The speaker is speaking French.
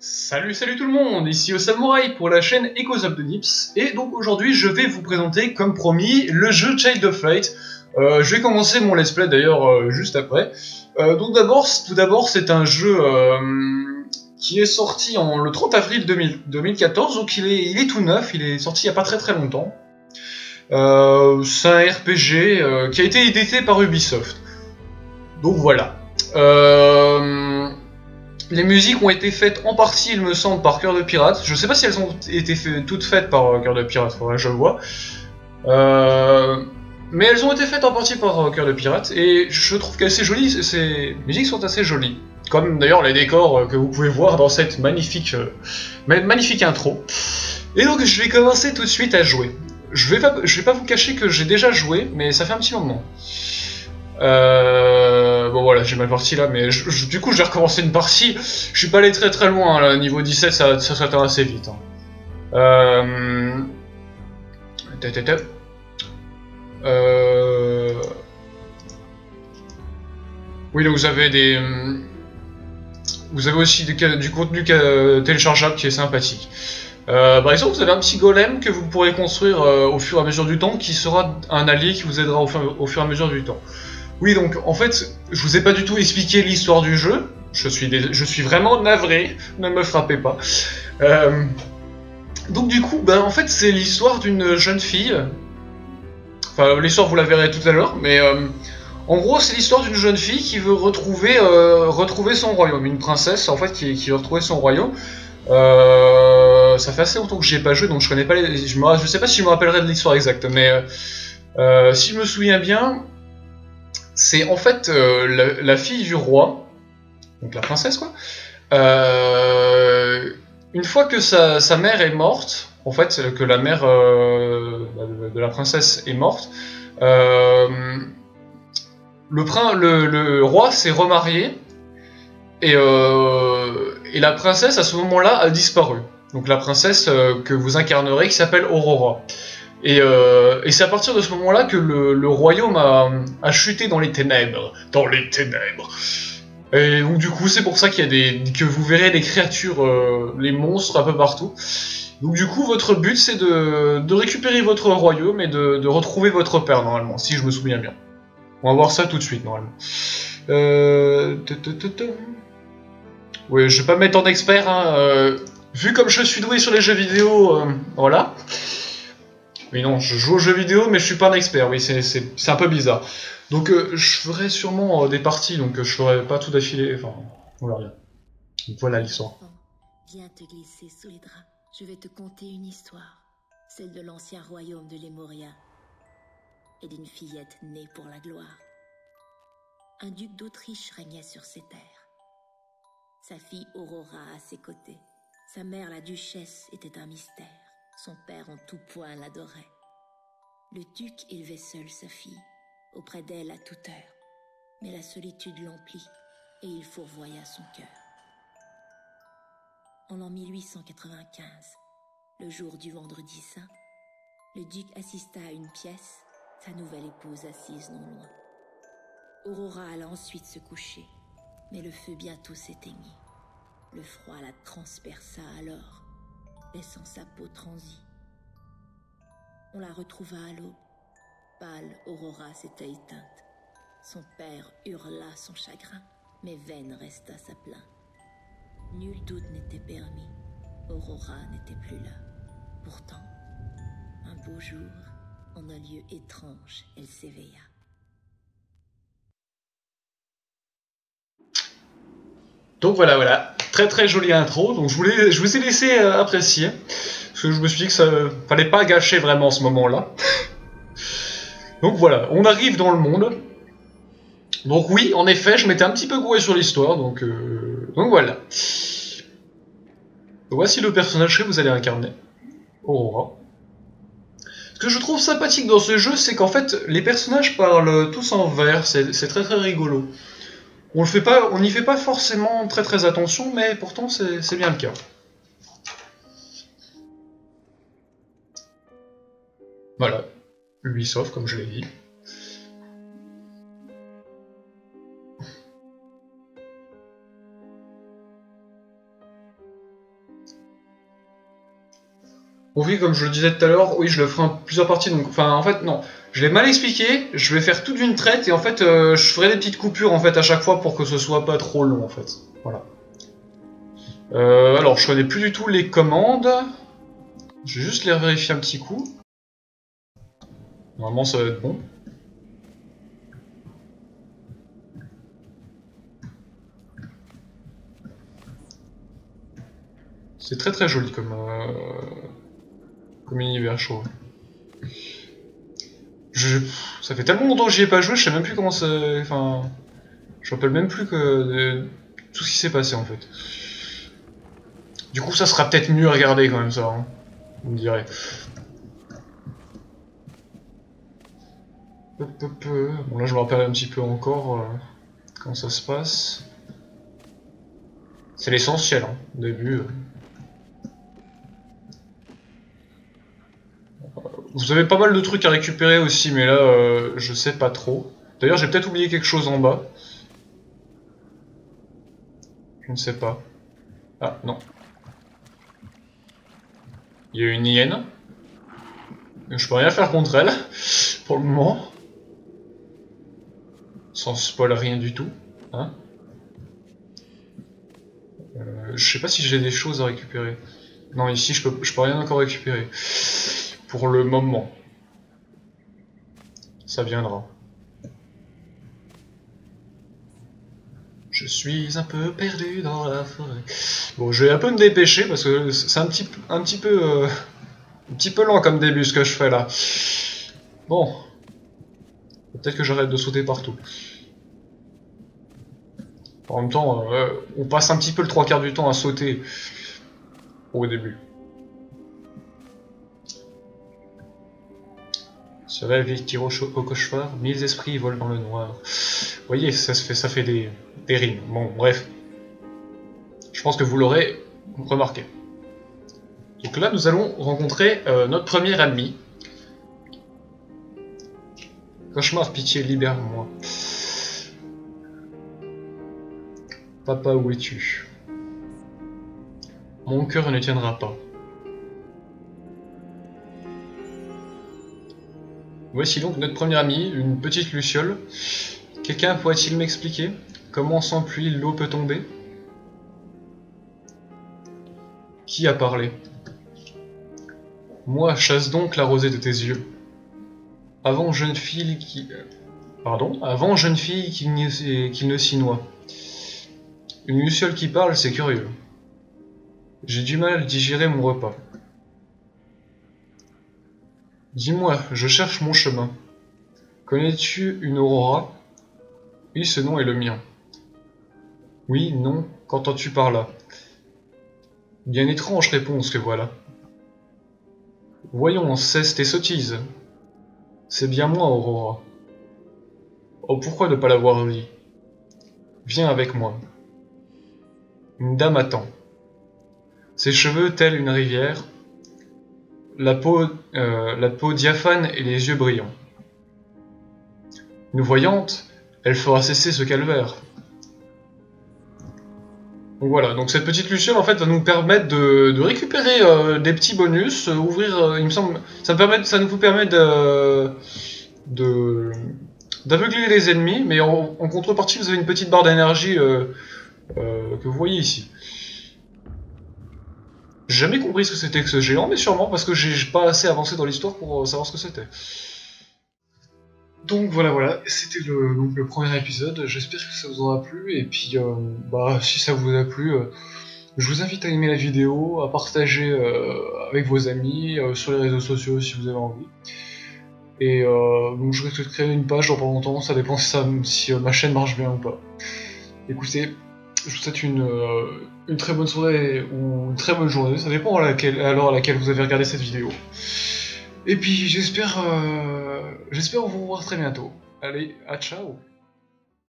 Salut tout le monde, ici Samouraï pour la chaîne Echoes of the Nips, et donc aujourd'hui je vais vous présenter, comme promis, le jeu Child of Light. Je vais commencer mon let's play d'ailleurs juste après. Tout d'abord c'est un jeu qui est sorti le 30 avril 2014, donc il est tout neuf, il est sorti il n'y a pas très longtemps. C'est un RPG qui a été édité par Ubisoft. Donc voilà. Les musiques ont été faites en partie, il me semble, par Cœur de Pirate. Je sais pas si elles ont été toutes faites par Cœur de Pirate, faudrait que je le vois. Mais elles ont été faites en partie par Cœur de Pirate, et je trouve qu'elles sont jolies, ces musiques sont assez jolies. Comme d'ailleurs les décors que vous pouvez voir dans cette magnifique intro. Et donc je vais commencer tout de suite à jouer. Je vais pas vous cacher que j'ai déjà joué, mais ça fait un petit moment. Bon voilà, j'ai mal parti là, mais du coup je vais recommencer une partie. Je suis pas allé très loin, là. Niveau 17 ça s'atteint assez vite. Oui, donc vous avez aussi du contenu téléchargeable qui est sympathique. Par exemple, vous avez un petit golem que vous pourrez construire au fur et à mesure du temps, qui sera un allié qui vous aidera au fur et à mesure du temps. Oui, donc en fait, je vous ai pas du tout expliqué l'histoire du jeu. Je suis vraiment navré, ne me frappez pas. Donc du coup, en fait, c'est l'histoire d'une jeune fille. Enfin, l'histoire vous la verrez tout à l'heure, mais en gros, c'est l'histoire d'une jeune fille qui veut retrouver son royaume, une princesse en fait qui veut retrouver son royaume. Ça fait assez longtemps que j'y ai pas joué, donc je connais pas je sais pas si je me rappellerai de l'histoire exacte, mais si je me souviens bien. C'est en fait la fille du roi, donc la princesse quoi. Une fois que sa mère est morte, en fait, que la mère de la princesse est morte, le roi s'est remarié et la princesse à ce moment-là a disparu. Donc la princesse que vous incarnerez qui s'appelle Aurora. Et c'est à partir de ce moment-là que le royaume a chuté dans les ténèbres. Dans les ténèbres. Et donc du coup, c'est pour ça qu'il y a que vous verrez les créatures, les monstres un peu partout. Donc du coup, votre but, c'est de récupérer votre royaume et de retrouver votre père, normalement, si je me souviens bien. On va voir ça tout de suite, normalement. Oui, je vais pas me mettre en expert, hein. Vu comme je suis doué sur les jeux vidéo, voilà. Oui, non, je joue aux jeux vidéo, mais je suis pas un expert, oui, c'est un peu bizarre. Donc, je ferai sûrement des parties, donc je ferai pas tout d'affilée, enfin, on verra bien. Donc voilà l'histoire. Viens te glisser sous les draps, je vais te conter une histoire, celle de l'ancien royaume de Lemuria, et d'une fillette née pour la gloire. Un duc d'Autriche régnait sur ces terres. Sa fille Aurora à ses côtés. Sa mère, la duchesse, était un mystère. Son père en tout point l'adorait. Le duc élevait seul sa fille, auprès d'elle à toute heure. Mais la solitude l'emplit, et il fourvoya son cœur. En l'an 1895, le jour du vendredi saint, le duc assista à une pièce, sa nouvelle épouse assise non loin. Aurora alla ensuite se coucher, mais le feu bientôt s'éteignit. Le froid la transperça alors, laissant sa peau transie. On la retrouva à l'aube. Pâle, Aurora s'était éteinte. Son père hurla son chagrin, mais vaine resta sa plainte. Nul doute n'était permis. Aurora n'était plus là. Pourtant, un beau jour, en un lieu étrange, elle s'éveilla. Donc voilà. Très jolie intro, donc je vous ai laissé apprécier. Parce que je me suis dit que ça fallait pas gâcher vraiment ce moment-là. Donc voilà, on arrive dans le monde. Donc oui, en effet, je m'étais un petit peu gouré sur l'histoire, donc voilà. Voici le personnage que vous allez incarner, Aurora. Ce que je trouve sympathique dans ce jeu, c'est qu'en fait, les personnages parlent tous en vers, c'est très rigolo. On n'y fait pas forcément très attention, mais pourtant c'est bien le cas. Voilà, Ubisoft, comme je l'ai dit. Donc oui, comme je le disais tout à l'heure, oui, je le ferai en plusieurs parties. Donc, enfin, en fait, non. Je l'ai mal expliqué, je vais faire tout d'une traite et en fait, je ferai des petites coupures en fait à chaque fois pour que ce soit pas trop long en fait. Voilà. Alors, je connais plus du tout les commandes. Je vais juste les vérifier un petit coup. Normalement, ça va être bon. C'est très très joli comme univers chaud. Ça fait tellement longtemps que j'y ai pas joué, je sais même plus comment ça... Enfin... Je me rappelle même plus que tout ce qui s'est passé en fait. Du coup ça sera peut-être mieux à regarder quand même ça, hein, vous me direz. Bon là je me rappelle un petit peu encore comment ça se passe. C'est l'essentiel, hein, au début. Vous avez pas mal de trucs à récupérer aussi, mais là, je sais pas trop. D'ailleurs, j'ai peut-être oublié quelque chose en bas. Je ne sais pas. Ah, non. Il y a une hyène. Je peux rien faire contre elle, pour le moment. Sans spoil rien du tout. Hein. Je sais pas si j'ai des choses à récupérer. Non, ici, je peux rien encore récupérer. Pour le moment. Ça viendra. Je suis un peu perdu dans la forêt. Bon, je vais un peu me dépêcher parce que c'est un petit peu lent comme début ce que je fais là. Bon. Peut-être que j'arrête de sauter partout. En même temps, on passe un petit peu le 3/4 du temps à sauter au début. Se rêve et tire au cauchemar, 1000 esprits volent dans le noir. Vous voyez, ça fait des rimes. Bon, bref. Je pense que vous l'aurez remarqué. Donc là, nous allons rencontrer notre premier ennemi. Cauchemar, pitié, libère-moi. Papa, où es-tu? Mon cœur ne tiendra pas. Voici donc notre premier ami, une petite luciole. Quelqu'un pourrait-il m'expliquer comment sans pluie l'eau peut tomber? Qui a parlé? Moi, chasse donc la rosée de tes yeux. Avant jeune fille qui... Avant jeune fille qu'il ne s'y noie. Une luciole qui parle, c'est curieux. J'ai du mal à digérer mon repas. Dis-moi, je cherche mon chemin. Connais-tu une aurora? Oui, ce nom est le mien. Oui, non, qu'entends-tu par là? Bien étrange réponse que voilà. Voyons, cesse tes sottises. C'est bien moi, Aurora. Oh, pourquoi ne pas l'avoir dit? Viens avec moi. Une dame attend. Ses cheveux tels une rivière, la peau diaphane et les yeux brillants. Nous voyante, elle fera cesser ce calvaire. Donc voilà, donc cette petite luciole en fait va nous permettre de récupérer des petits bonus, ouvrir, il me semble, ça nous permet d'aveugler les ennemis, mais en contrepartie vous avez une petite barre d'énergie que vous voyez ici. J'ai jamais compris ce que c'était que ce géant, mais sûrement parce que j'ai pas assez avancé dans l'histoire pour savoir ce que c'était. Donc voilà, c'était le premier épisode, j'espère que ça vous aura plu, et puis si ça vous a plu, je vous invite à aimer la vidéo, à partager avec vos amis, sur les réseaux sociaux si vous avez envie. Et donc je risque de créer une page dans pas longtemps, ça dépend si ma chaîne marche bien ou pas. Écoutez, je vous souhaite une très bonne soirée ou une très bonne journée, ça dépend à l'heure à laquelle vous avez regardé cette vidéo. Et puis j'espère vous revoir très bientôt. Allez, à ciao!